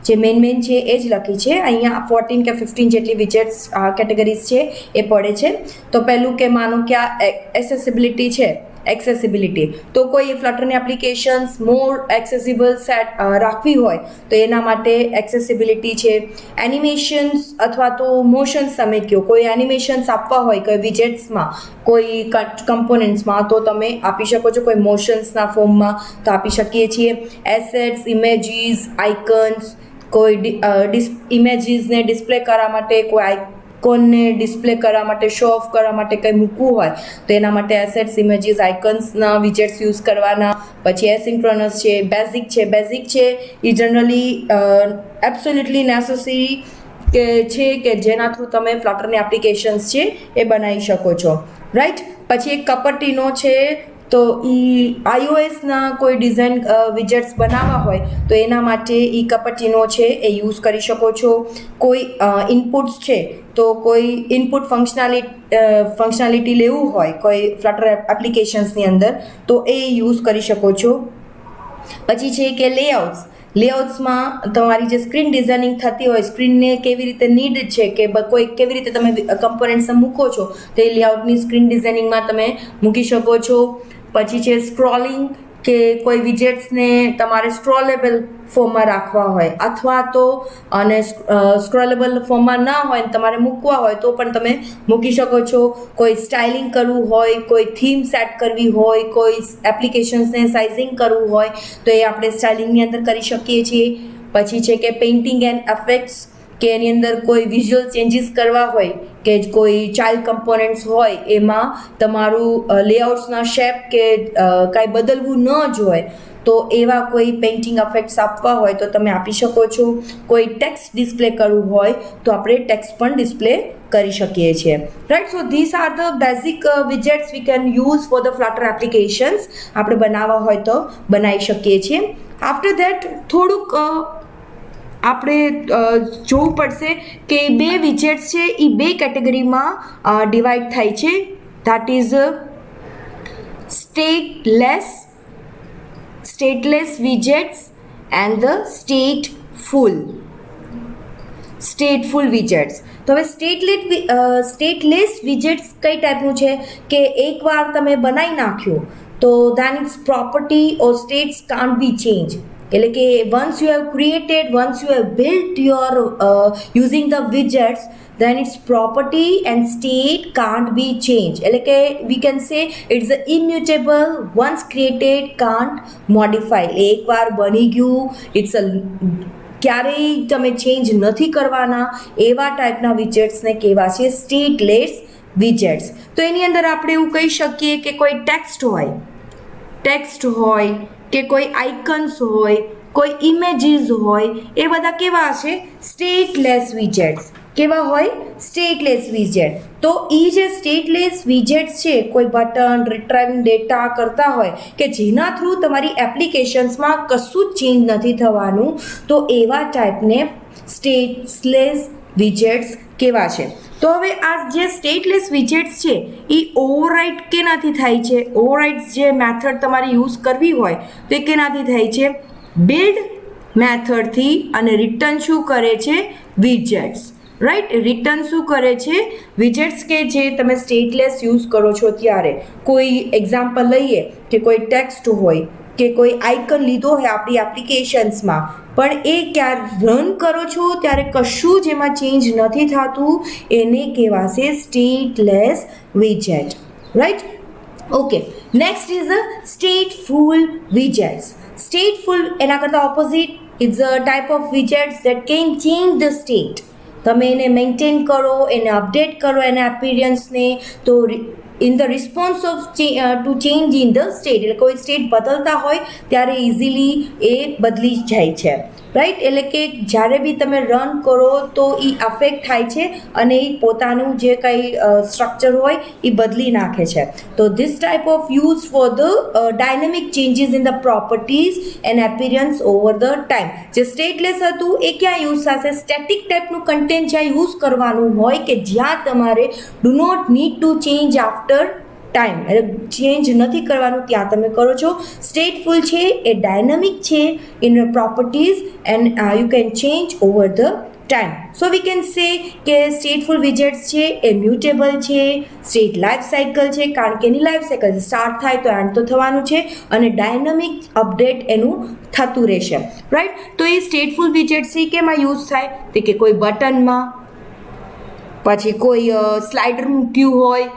Speaker 1: જે મેઇન છે એ જ લખી છે. અહીંયા 14 કે 15 જેટલી વિજેટ્સ કેટેગરીઝ છે એ પડે છે. તો પહેલું કે માનો કે આ એક્સેસિબિલિટી છે, એક્સેસિબિલિટી તો કોઈ ફ્લટરની એપ્લિકેશન્સ મોર એક્સેસિબલ સેટ રાખવી હોય તો એના માટે એક્સેસિબિલિટી છે. એનિમેશન્સ અથવા તો મોશન્સ તમે કહો, કોઈ એનિમેશન્સ આપવા હોય કોઈ વિજેટ્સમાં, કોઈ કમ્પોનન્ટ્સમાં તો તમે આપી શકો છો. કોઈ મોશન્સના ફોર્મમાં તો આપી શકીએ છીએ. એસેટ્સ, ઇમેજીસ, આઇકન્સ, કોઈ ઇમેજીસને ડિસ્પ્લે કરવા માટે, કોઈ આઇકોનને ડિસ્પ્લે કરવા માટે, શો ઓફ કરવા માટે કંઈ મૂકવું હોય તો એના માટે એસેટ્સ, ઇમેજીસ, આઇકન્સના વિજેટ્સ યુઝ કરવાના. પછી એસિન્ક્રોનસ છે, બેઝિક છે એ જનરલી એબ્સોલ્યુટલી નેસેસરી કે જેના થ્રુ તમે ફ્લટરની એપ્લિકેશન્સ છે એ બનાવી શકો છો. રાઈટ, પછી એક કપર્ટીનો છે તો એ iOSના કોઈ ડિઝાઇન વિજેટ્સ બનાવવા હોય તો એના માટે એ કપર્ટીનો છે એ યુઝ કરી શકો છો. કોઈ ઇનપુટ્સ છે તો કોઈ ઇનપુટ ફંક્શનાલિટી લેવું હોય કોઈ ફ્લટર એપ્લિકેશન્સની અંદર તો એ યુઝ કરી શકો છો. પછી છે કે લેઆઉટ્સમાં તમારી જે સ્ક્રીન ડિઝાઇનિંગ થતી હોય, સ્ક્રીનને કેવી રીતે નીડ છે કે કોઈ કેવી રીતે તમે કમ્પોનન્ટ્સ મૂકો છો તો એ લેઆઉટની સ્ક્રીન ડિઝાઇનિંગમાં તમે મૂકી શકો છો. પછી છે સ્ક્રોલિંગ કે કોઈ વિજેટ્સને તમારે સ્ક્રોલેબલ ફોર્મમાં રાખવા હોય અથવા તો અને સ્ક્રોલેબલ ફોર્મમાં ના હોય ને તમારે મૂકવા હોય તો પણ તમે મૂકી શકો છો. કોઈ સ્ટાઇલિંગ કરવું હોય, કોઈ થીમ સેટ કરવી હોય, કોઈ એપ્લિકેશન્સને સાઇઝિંગ કરવું હોય તો એ આપણે સ્ટાઇલિંગની અંદર કરી શકીએ છીએ. પછી છે કે પેઇન્ટિંગ એન્ડ ઇફેક્ટ્સ કે એની અંદર કોઈ વિઝ્યુઅલ ચેન્જીસ કરવા હોય કે કોઈ ચાઇલ્ડ કમ્પોનન્ટ્સ હોય એમાં તમારું લેઆઉટ્સના શેપ કે કાંઈ બદલવું ન જ હોય તો એવા કોઈ પેઇન્ટિંગ ઇફેક્ટ્સ આપવા હોય તો તમે આપી શકો છો. કોઈ ટેક્સ્ટ ડિસ્પ્લે કરવું હોય તો આપણે ટેક્સ્ટ પણ ડિસ્પ્લે કરી શકીએ છીએ, right. So this are the basic widgets we can use for the flutter applications. આપણે બનાવવા હોય તો બનાવી શકીએ છીએ. આફ્ટર ધેટ થોડુંક આપણે જોવું પડશે કે બે વિજેટ્સ છે એ બે કેટેગરીમાં ડિવાઈડ થાય છે. That is stateless widgets and the stateful widgets. તો હવે સ્ટેટલેસ વિજેટ્સ કઈ ટાઈપનું છે કે એકવાર તમે બનાવી નાખ્યું તો then it's property or states can't be change. એટલે કે once you have built your using the widgets, then its property and state can't be changed. એટલે કે we can say it's immutable, once created can't modify. એકવાર બની ગયું, it's a ક્યારેય તમે change નથી કરવાના એવા ટાઈપના વિજેટ્સને કહેવાશે સ્ટેટલેસ વિજેટ્સ. તો એની અંદર આપણે એવું કહી શકીએ કે કોઈ ટેક્સ્ટ હોય કે કોઈ આઇકન્સ હોય, કોઈ ઇમેજીસ હોય, એ બધા કેવા હશે? Stateless widgets. કેવા હોય? સ્ટેટલેસ વિજેટ. તો એ જે સ્ટેટલેસ વિજેટ્સ છે, કોઈ બટન રિટર્ન ડેટા કરતા હોય કે જેના થ્રુ તમારી એપ્લિકેશન્સમાં કશું જ ચેન્જ નથી થવાનું, તો એવા ટાઈપને સ્ટેટલેસ વિજેટ્સ કહેવાશે. તો હવે આ જે સ્ટેટલેસ વિજેટ્સ છે એ ઓવરરાઇડ કેનાથી થાય છે? ઓવરરાઇડ્સ જે મેથડ તમારે યુઝ કરવી હોય તો એ કેનાથી થાય છે? બિલ્ડ મેથડથી. અને રિટર્ન શું કરે છે? Widgets, right. રિટર્ન શું કરે છે? વિજેટ્સ કે જે તમે સ્ટેટલેસ યુઝ કરો છો ત્યારે. કોઈ એક્ઝામ્પલ લઈએ કે કોઈ ટેક્સ્ટ હોય કે કોઈ આઇકન લીધો હોય આપણી એપ્લિકેશન્સમાં, પણ એ ક્યારે રન કરો છો ત્યારે કશું જ એમાં ચેન્જ નથી થતું, એને કહેવાશે સ્ટેટલેસ વિજેટ, right. Okay, next is a stateful widgets. Stateful એના કરતાં opposite is a type of widgets that can change the state. તમે એને મેન્ટેન કરો, એને અપડેટ કરો એના એપિયરન્સને, તો in the response of to change in the state, એટલે કોઈ સ્ટેટ બદલતા હોય ત્યારે ઇઝીલી એ બદલી જાય છે, રાઈટ. એટલે કે જ્યારે બી તમે રન કરો તો એ અફેક્ટ થાય છે અને એ પોતાનું જે કંઈ સ્ટ્રક્ચર હોય એ બદલી નાખે છે. તો this type of use for the dynamic changes in the properties and appearance over the time. જે સ્ટેટલેસ હતું એ ક્યાં યુઝ થશે? સ્ટેટિક ટાઈપનું કન્ટેન્ટ જ્યાં યુઝ કરવાનું હોય કે જ્યાં તમારે do not need to change after time, એટલે ચેન્જ નથી કરવાનું ત્યાં તમે કરો છો. સ્ટેટફુલ છે એ ડાયનામિક છે in properties and you can change over the time. So we can say કે સ્ટેટફુલ વિજેટ્સ છે એ મ્યુટેબલ છે, સ્ટેટ લાઈફ સાયકલ છે, કારણ કે એની લાઈફ સાયકલ સ્ટાર્ટ થાય તો એન્ડ તો થવાનું છે, અને ડાયનામિક અપડેટ એનું થતું રહેશે, રાઈટ. તો એ સ્ટેટફુલ વિજેટ્સ છે કેમાં યુઝ થાય? તો કે કોઈ બટનમાં, પછી કોઈ સ્લાઇડર મૂક્યું હોય,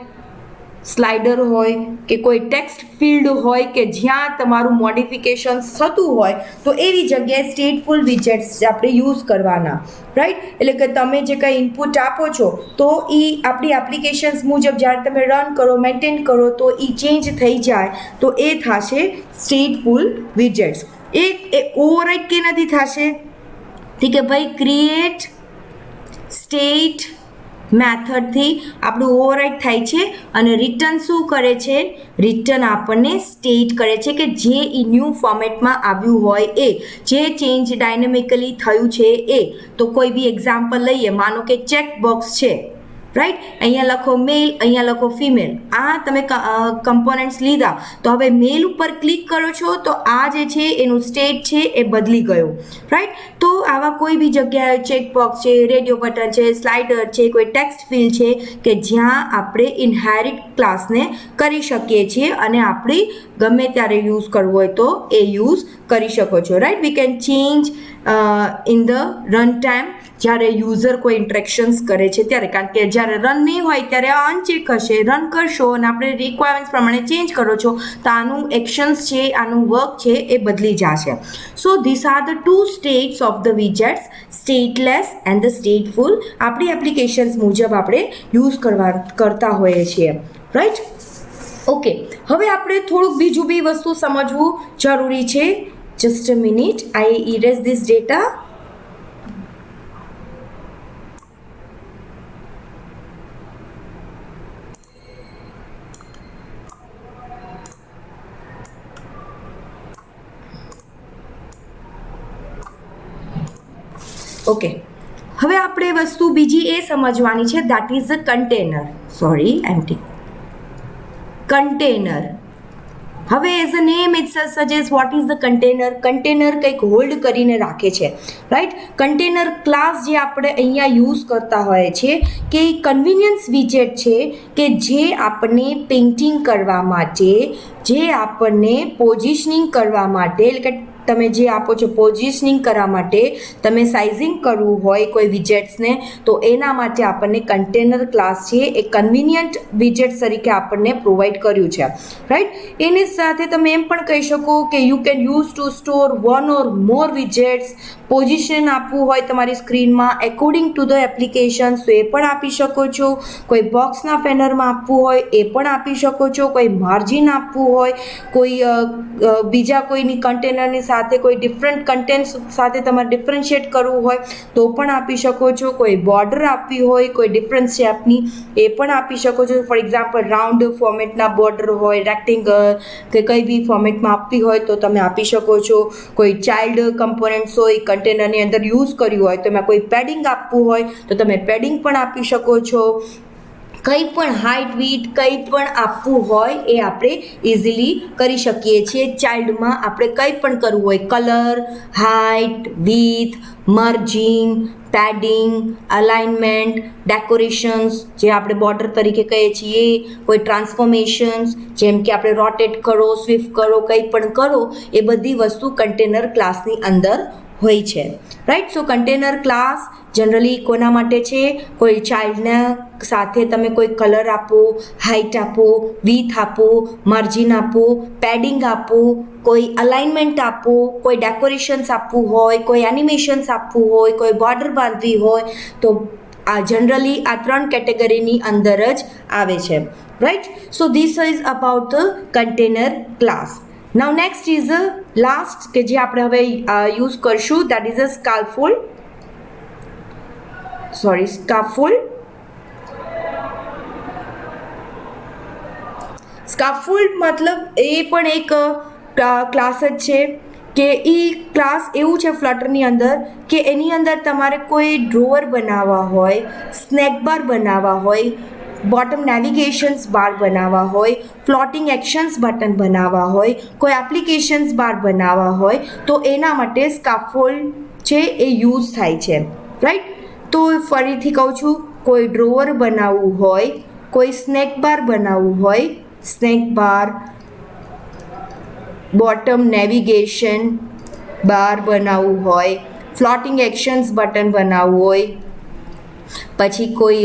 Speaker 1: સ્લાઇડર હોય કે કોઈ ટેક્સ્ટ ફિલ્ડ હોય કે જ્યાં તમારું મોડિફિકેશન થતું હોય, તો એવી જગ્યાએ સ્ટેટફુલ વિજેટ્સ આપણે યુઝ કરવાના, રાઈટ. એટલે કે તમે જે કંઈ ઇનપુટ આપો છો તો એ આપણી એપ્લિકેશન્સ મુજબ જ્યારે તમે રન કરો, મેન્ટેન કરો તો એ ચેન્જ થઈ જાય, તો એ થશે સ્ટેટફુલ વિજેટ્સ. એ ઓવરરાઇડ કેનાથી થશે? ઠીક છે ભાઈ, ક્રિએટ સ્ટેટ મેથડથી આપણું ઓવરરાઇડ થાય છે. અને રિટર્ન શું કરે છે? રિટર્ન આપણને સ્ટેટ કરે છે કે જે એ ન્યૂ ફોર્મેટમાં આવ્યું હોય એ, જે ચેન્જ ડાયનેમિકલી થયું છે એ. તો કોઈ બી એક્ઝામ્પલ લઈએ, માનો કે ચેકબોક્સ છે, રાઈટ. અહીંયા લખો મેલ, અહીંયા લખો ફિમેલ. આ તમે કમ્પોનન્ટ્સ લીધા, તો હવે મેલ ઉપર ક્લિક કરો છો તો આ જે છે એનું સ્ટેટ છે એ બદલી ગયું, રાઈટ. તો આવા કોઈ બી જગ્યાએ ચેકબોક્સ છે, રેડિયો બટન છે, સ્લાઇડર છે, કોઈ ટેક્સ્ટ ફિલ્ડ છે કે જ્યાં આપણે ઇનહેરિટ ક્લાસને કરી શકીએ છીએ અને આપણી ગમે ત્યારે યુઝ કરવું હોય તો એ યુઝ કરી શકો છો, right. We can change in the run time, જ્યારે યુઝર કોઈ ઇન્ટરેક્શન્સ કરે છે ત્યારે, કારણ કે જ્યારે રન નહીં હોય ત્યારે આ અનચેક હશે. રન કરશો અને આપણે રિક્વાયરમેન્ટ્સ પ્રમાણે ચેન્જ કરો છો તો આનું એક્શન્સ છે, આનું વર્ક છે એ બદલી જશે. So this are the two states of the widgets, stateless and the stateful. આપણી એપ્લિકેશન્સ મુજબ આપણે યુઝ કરતા હોઈએ છીએ, રાઈટ. ઓકે, હવે આપણે થોડુંક બીજું બી વસ્તુ સમજવું જરૂરી છે. Just a minute, I erase this data. Okay, હવે આપણે વસ્તુ બીજી એ સમજવાની છે, that is a container. Sorry, empty container. હવે as a name it suggest what is the container. Container કંઈક હોલ્ડ કરીને રાખે છે, રાઈટ. કન્ટેનર ક્લાસ જે આપણે અહીંયા યુઝ કરતા હોય છે કે કન્વિનિયન્સ વિજેટ છે કે જે આપણને પેઇન્ટિંગ કરવા માટે, જે આપણને પોઝિશનિંગ કરવા માટે, એટલે કે તમે જે આપો છો પોઝિશનિંગ કરવા માટે, તમે સાઇઝિંગ કરવું હોય કોઈ વિજેટ્સને, તો એના માટે આપણને કન્ટેનર ક્લાસ છે એ કન્વિનિયન્ટ વિજેટ્સ તરીકે આપણને પ્રોવાઈડ કર્યું છે, રાઈટ. એની સાથે તમે એમ પણ કહી શકો કે you can use to store one or more widgets. Position આપવું હોય તમારી સ્ક્રીનમાં એકોર્ડિંગ ટુ ધ એપ્લિકેશન, તો એ પણ આપી શકો છો. કોઈ બોક્સના પેનરમાં આપવું હોય એ પણ આપી શકો છો. કોઈ માર્જિન આપવું હોય, કોઈ બીજા કોઈની કન્ટેનરની સાથે કોઈ ડિફરન્ટ કન્ટેન્ટ સાથે તમારે ડિફરન્શિએટ કરવું હોય તો પણ આપી શકો છો. કોઈ બોર્ડર આપવી હોય કોઈ ડિફરન્ટ શેપની, એ પણ આપી શકો છો. ફોર એક્ઝામ્પલ રાઉન્ડ ફોર્મેટના બોર્ડર હોય, રેક્ટેંગલ કે કંઈ બી ફોર્મેટમાં આપવી હોય તો તમે આપી શકો છો. કોઈ ચાઇલ્ડ કમ્પોનન્ટ્સ હોય કન્ટેનરની અંદર યુઝ કર્યું હોય તો એમાં કોઈ પેડિંગ આપવું હોય તો તમે પેડિંગ પણ આપી શકો છો. કંઈ પણ હાઇટ વીટ કંઈ પણ આપવું હોય એ આપણે ઇઝીલી કરી શકીએ છીએ. ચાઇલ્ડમાં આપણે કંઈ પણ કરવું હોય, colour, height, with, merging, padding, alignment, decorations જે આપણે બોર્ડર તરીકે કહીએ છીએ, કોઈ ટ્રાન્સફોર્મેશન્સ જેમ કે આપણે રોટેટ કરો, સ્વિફ્ટ કરો, કંઈ પણ કરો, એ બધી વસ્તુ કન્ટેનર ક્લાસની અંદર હોય છે, રાઈટ. સો કન્ટેનર ક્લાસ જનરલી કોના માટે છે? કોઈ ચાઇલ્ડના સાથે તમે કોઈ કલર આપો, હાઇટ આપો, વિથ આપો, માર્જિન આપો, પેડિંગ આપો, કોઈ અલાઇનમેન્ટ આપો, કોઈ ડેકોરેશન્સ આપવું હોય, કોઈ એનિમેશન્સ આપવું હોય, કોઈ બોર્ડર બાંધવી હોય, તો આ જનરલી આ 3 કેટેગરીની અંદર જ આવે છે, right. So this is about the container class. Now next is a last કે જે આપણે હવે યુઝ કરશું, દેટ ઇઝ અ સ્કાફોલ્ડ. સ્કાફોલ્ડ મતલબ એ પણ એક ક્લાસ જ છે કે એ ક્લાસ એવું છે ફ્લટરની અંદર કે એની અંદર તમારે કોઈ ડ્રોવર બનાવવા હોય, સ્નેક બાર બનાવવા હોય, બોટમ નેવિગેશન્સ બાર બનાવવા હોય, ફ્લોટિંગ એક્શન્સ બટન બનાવવા હોય, કોઈ એપ્લિકેશન્સ બાર બનાવવા હોય, તો એના માટે સ્કાફોલ્ડ છે એ યુઝ થાય છે, રાઈટ. તો ફરીથી કહું છું, કોઈ ડ્રોવર બનાવવું હોય, કોઈ સ્નેક બાર બનાવવું હોય, સ્નેક બાર, બોટમ નેવિગેશન બાર બનાવવું હોય, ફ્લોટિંગ એક્શન્સ બટન બનાવવું હોય, પછી કોઈ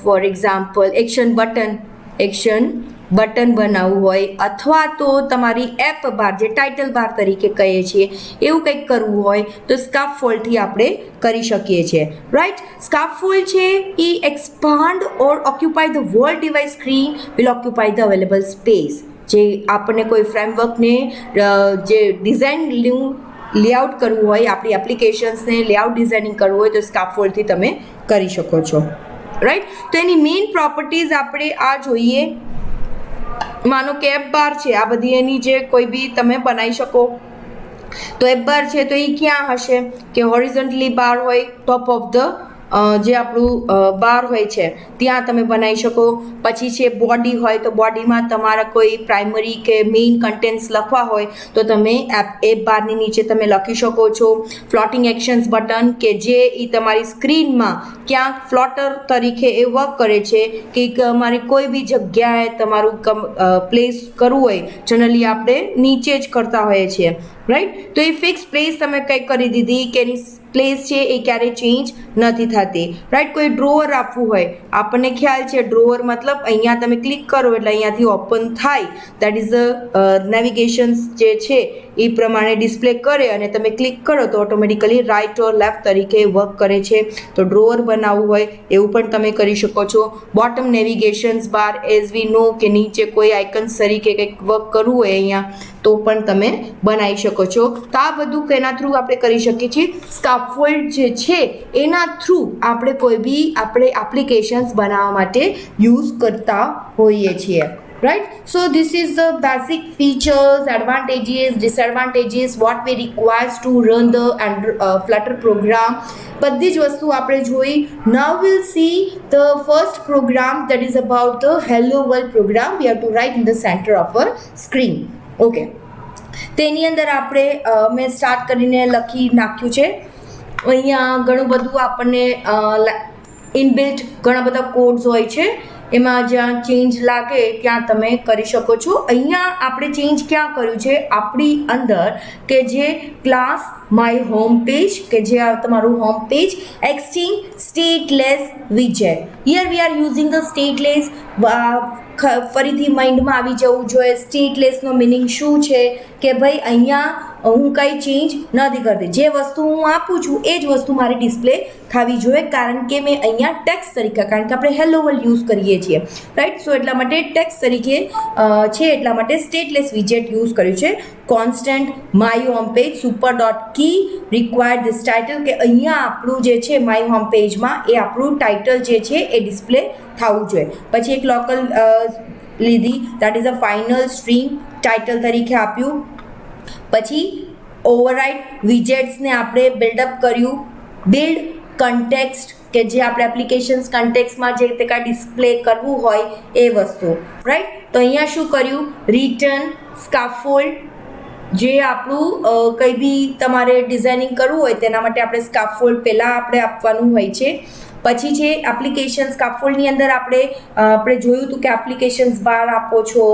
Speaker 1: ફોર એક્ઝામ્પલ એક્શન બટન બનાવવું હોય, અથવા તો તમારી એપ બાર જે ટાઇટલ બાર તરીકે કહીએ છીએ એવું કંઈક કરવું હોય તો સ્કાફોલ્ડથી આપણે કરી શકીએ છીએ, રાઈટ. સ્કાફોલ્ડ છે એ expand or occupy the world device screen will occupy the available space. જે આપણને કોઈ ફ્રેમવર્કને જે ડિઝાઇન લેઆઉટ કરવું હોય, આપણી એપ્લિકેશન્સને લેઆઉટ ડિઝાઇનિંગ કરવું હોય તો સ્કાફોલ્ડથી તમે કરી શકો છો, રાઈટ. તો એની મેઇન પ્રોપર્ટીઝ આપણે આ જોઈએ. માનો કે એપ બાર છે, આ બધી એની જે કોઈ બી તમે બનાવી શકો. તો એપ બાર છે તો એ ક્યાં હશે કે હોરિઝોન્ટલી બાર હોય, ટોપ ઓફ ધ જે આપણું બાર હોય છે ત્યાં તમે બનાવી શકો. પછી છે બોડી હોય તો બોડીમાં તમારા કોઈ પ્રાઇમરી કે મેઇન કન્ટેન્ટ્સ લખવા હોય તો તમે એપ બારની નીચે તમે લખી શકો છો. ફ્લોટિંગ એક્શન્સ બટન કે જે એ તમારી સ્ક્રીનમાં ક્યાંક ફ્લોટર તરીકે એ વર્ક કરે છે કે તમારી કોઈ બી જગ્યાએ તમારું પ્લેસ કરવું હોય, જનરલી આપણે નીચે જ કરતા હોઈએ છીએ, રાઈટ. તો એ ફિક્સ પ્લેસ તમે કંઈક કરી દીધી કે એની પ્લેસ છે એ ક્યારેય ચેન્જ નથી થતી, રાઈટ. કોઈ ડ્રોવર આપવું હોય, આપણને ખ્યાલ છે ડ્રોવર મતલબ અહીંયા તમે ક્લિક કરો એટલે અહીંયાથી ઓપન થાય, દેટ ઇઝ ધ નેવિગેશન્સ જે છે એ પ્રમાણે ડિસ્પ્લે કરે અને તમે ક્લિક કરો તો ઓટોમેટિકલી રાઇટ ઓર લેફ્ટ તરીકે વર્ક કરે છે. તો ડ્રોવર બનાવવું હોય એવું પણ તમે કરી શકો છો. Bottom નેવિગેશન્સ bar as we know કે નીચે કોઈ આઇકન્સ તરીકે કંઈક વર્ક કરવું હોય અહીંયા તો પણ તમે બનાવી શકો છો. તો આ બધું કેના થ્રુ આપણે કરી શકીએ છીએ, સ્કાફોલ્ડ જે છે એના થ્રુ આપણે કોઈ બી આપણે એપ્લિકેશન્સ બનાવવા માટે યુઝ કરતા હોઈએ છીએ, right. So this is the basic features, advantages, disadvantages what we requires to run the Flutter program. બધી જ વસ્તુ આપણે જોઈ. Now we'll see the first program, that is about the hello world program. We have to write in the center of our screen. Okay, તેની અંદર આપણે મેં start કરીને લખી નાખ્યું છે. અહીંયા ઘણું બધું આપણને ઇનબિલ્ટ ઘણા બધા કોડ્સ હોય છે, એમાં જ્યાં ચેન્જ લાગે ત્યાં તમે કરી શકો છો. અહીંયા આપણે ચેન્જ ક્યાં કર્યું છે આપણી અંદર કે જે ક્લાસ માય હોમ પેજ કે જે તમારું હોમ પેજ એક્સચેન્જ સ્ટેટલેસ વિજેટ. Here we are using the stateless. ફરીથી માઇન્ડમાં આવી જવું જોઈએ સ્ટેટલેસનો મિનિંગ શું છે કે ભાઈ અહીંયા હું કંઈ ચેન્જ નથી કરતી, જે વસ્તુ હું આપું છું એ જ વસ્તુ મારી ડિસ્પ્લે થવી જોઈએ, કારણ કે મેં અહીંયા ટેક્સ્ટ તરીકે, કારણ કે આપણે હેલો વર્લ્ડ યુઝ કરીએ છીએ, રાઈટ. સો એટલા માટે ટેક્સ્ટ તરીકે છે એટલા માટે સ્ટેટલેસ વિજેટ યુઝ કર્યું છે. Constant my home page super dot key required this title, કે અહીંયા આપણું જે છે માય હોમ પેજમાં એ આપણું ટાઇટલ જે છે એ ડિસ્પ્લે થવું જોઈએ. પછી એક લોકલ લીધી, that is a final string title તરીકે આપ્યું. પછી ઓવરરાઇડ વિજેટ્સને આપણે બિલ્ડઅપ કર્યું. બિલ્ડ કન્ટેક્સ્ટ કે જે આપણે એપ્લિકેશન્સ કન્ટેક્સ્ટમાં જે રીતે કાંઈ ડિસ્પ્લે કરવું હોય એ વસ્તુ, રાઈટ. તો અહીંયા શું કર્યું, રિટર્ન સ્કાફોલ્ડ, જે આપણું કંઈ બી તમારે ડિઝાઇનિંગ કરવું હોય તેના માટે આપણે સ્કાફોલ્ડ પહેલાં આપણે આપવાનું હોય છે. પછી છે એપ્લિકેશન સ્કાફોલ્ડની અંદર આપણે જોયું હતું કે એપ્લિકેશન્સ બાર આપો છો,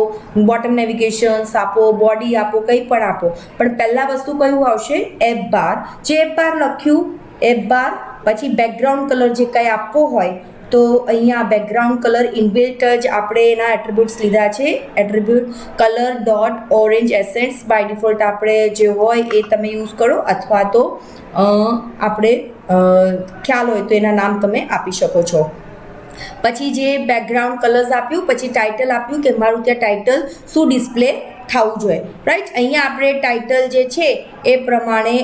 Speaker 1: બોટમ નેવિગેશન્સ આપો, બોડી આપો, કંઈ પણ આપો, પણ પહેલાં વસ્તુ કયું આવશે, એપ બાર. જે એપ બાર લખ્યું એપ બાર, પછી બેકગ્રાઉન્ડ કલર જે કંઈ આપવો હોય તો અહીંયા બેકગ્રાઉન્ડ કલર ઇનબિલ્ટ જ આપણે એના એટ્રીબ્યુટ્સ લીધા છે. Attribute colour dot orange accents by default આપણે જે હોય એ તમે યુઝ કરો, અથવા તો આપણે ખ્યાલ હોય તો એના નામ તમે આપી શકો છો. પછી જે બેકગ્રાઉન્ડ કલર્સ આપ્યું, પછી ટાઇટલ આપ્યું કે મારું ત્યાં ટાઇટલ શું ડિસ્પ્લે થવું જોઈએ, રાઈટ. અહીંયા આપણે ટાઇટલ જે છે એ પ્રમાણે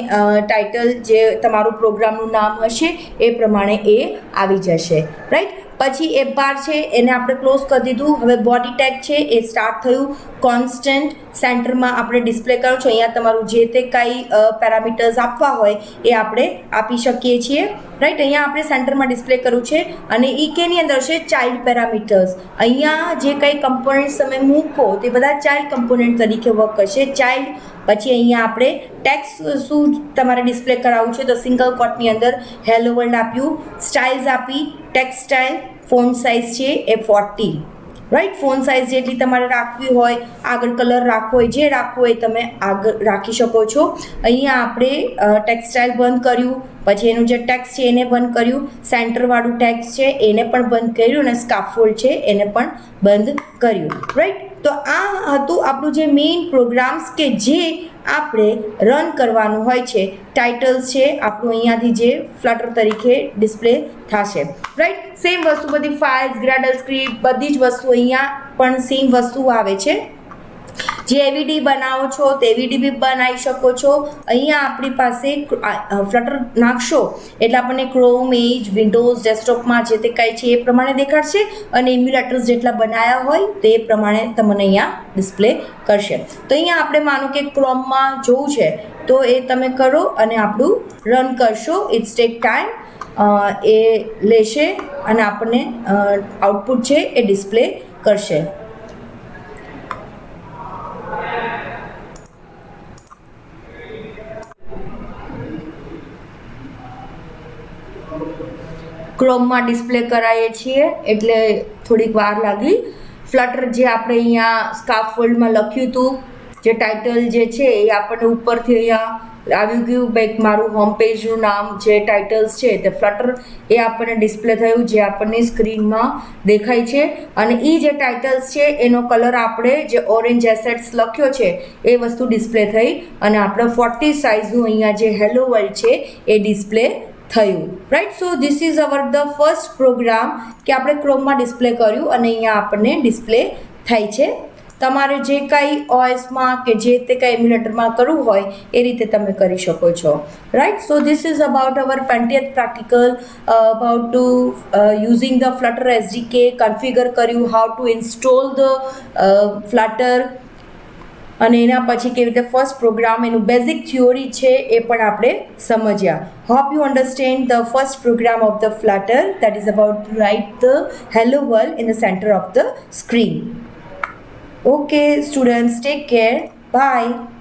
Speaker 1: ટાઇટલ જે તમારું પ્રોગ્રામનું નામ હશે એ પ્રમાણે એ આવી જશે, રાઈટ. પછી એપ બાર છે એને આપણે ક્લોઝ કરી દીધું. હવે બોડી ટેગ છે એ સ્ટાર્ટ થયું. કોન્સ્ટન્ટ સેન્ટરમાં આપણે ડિસ્પ્લે કરવું છે. અહીંયા તમારું જે તે કાંઈ પેરામીટર્સ આપવા હોય એ આપણે આપી શકીએ છીએ, રાઈટ. અહીંયા આપણે સેન્ટરમાં ડિસ્પ્લે કરવું છે અને એ કેની અંદર છે ચાઇલ્ડ પેરામીટર્સ. અહીંયા જે કંઈ કમ્પોનન્ટ્સ તમે મૂકો તે બધા ચાઇલ્ડ કમ્પોનન્ટ તરીકે વર્ક કરશે, ચાઇલ્ડ. પછી અહીંયા આપણે ટેક્સ્ટ શું તમારે ડિસ્પ્લે કરાવવું છે તો સિંગલ કોટની અંદર હેલો વર્લ્ડ આપ્યું. સ્ટાઇલ્સ આપી, ટેક્સ્ટ સ્ટાઇલ, ફોન્ટ સાઇઝ છે એ 40, રાઈટ. ફોન્ટ સાઇઝ જેટલી તમારે રાખવી હોય, આગળ કલર રાખવો હોય, જે રાખવું હોય તમે આગળ રાખી શકો છો. અહીંયા આપણે ટેક્સટાઇલ બંધ કર્યું, પછી એનું જે ટેક્સ્ટ છે એને બંધ કર્યું, સેન્ટરવાળું ટેક્સ્ટ છે એને પણ બંધ કર્યું અને સ્કાફોલ્ડ છે એને પણ બંધ કર્યું, રાઈટ. તો આ હતું આપણું જે મેઇન પ્રોગ્રામ્સ કે જે આપણે રન કરવાનું હોય છે. ટાઇટલ્સ છે આપણું અહીંયાથી જે ફ્લટર તરીકે ડિસ્પ્લે થશે, રાઈટ. સેમ વસ્તુ બધી ફાઇલ્સ, ગ્રેડલ સ્ક્રિપ્ટ બધી જ વસ્તુ અહીંયા પણ સેમ વસ્તુ આવે છે. જે એવીડી બનાવો છો તે એવીડી બી બનાવી શકો છો. અહીંયા આપણી પાસે ફ્લટર નાખશો એટલે આપણને ક્રોમ, એજ, વિન્ડોઝ, ડેસ્કટોપમાં જે તે કાંઈ છે એ પ્રમાણે દેખાડશે અને ઇમ્યુલેટર્સ જેટલા બનાવ્યા હોય તે પ્રમાણે તમને અહીંયા ડિસ્પ્લે કરશે. તો અહીંયા આપણે માનો કે ક્રોમમાં જોવું છે તો એ તમે કરો અને આપણું રન કરશો. ઇટ્સ ટેક ટાઈમ, એ લેશે અને આપણને આઉટપુટ છે એ ડિસ્પ્લે કરશે. ક્રોમમાં ડિસ્પ્લે કરાવીએ છીએ એટલે થોડીક વાર લાગી. ફ્લટર જે આપણે અહીંયા સ્કાફોલ્ડમાં લખ્યું હતું જે ટાઇટલ જે છે એ આપણને ઉપરથી અહીંયા આવી ગયું ભાઈ મારું હોમ પેજનું નામ જે ટાઇટલ્સ છે તે ફ્લટર એ આપણને ડિસ્પ્લે થયું જે આપણને સ્ક્રીનમાં દેખાય છે અને એ જે ટાઇટલ્સ છે એનો કલર આપણે જે ઓરેન્જ એસેટ્સ લખ્યો છે એ વસ્તુ ડિસ્પ્લે થઈ અને આપણે 40 સાઇઝનું અહીંયા જે હેલો વર્લ્ડ છે એ ડિસ્પ્લે થયું right. So this is our the first program કે આપણે ક્રોમમાં ડિસ્પ્લે કર્યું અને અહીંયા આપણને ડિસ્પ્લે થાય છે. તમારે જે કાંઈ ઓએસમાં કે જે તે કાંઈ એમ્યુલેટરમાં કરવું હોય એ રીતે તમે કરી શકો છો right. So this is about our 20th practical about to using the flutter SDK, configure કર્યું, how to install the flutter અને એના પછી કેવી રીતે ફર્સ્ટ પ્રોગ્રામ એનું બેઝિક થિયોરી છે એ પણ આપણે સમજ્યા. Hope you understand the first program of the flutter that is about write the hello world in the center of the screen. Okay, students, take care. Bye.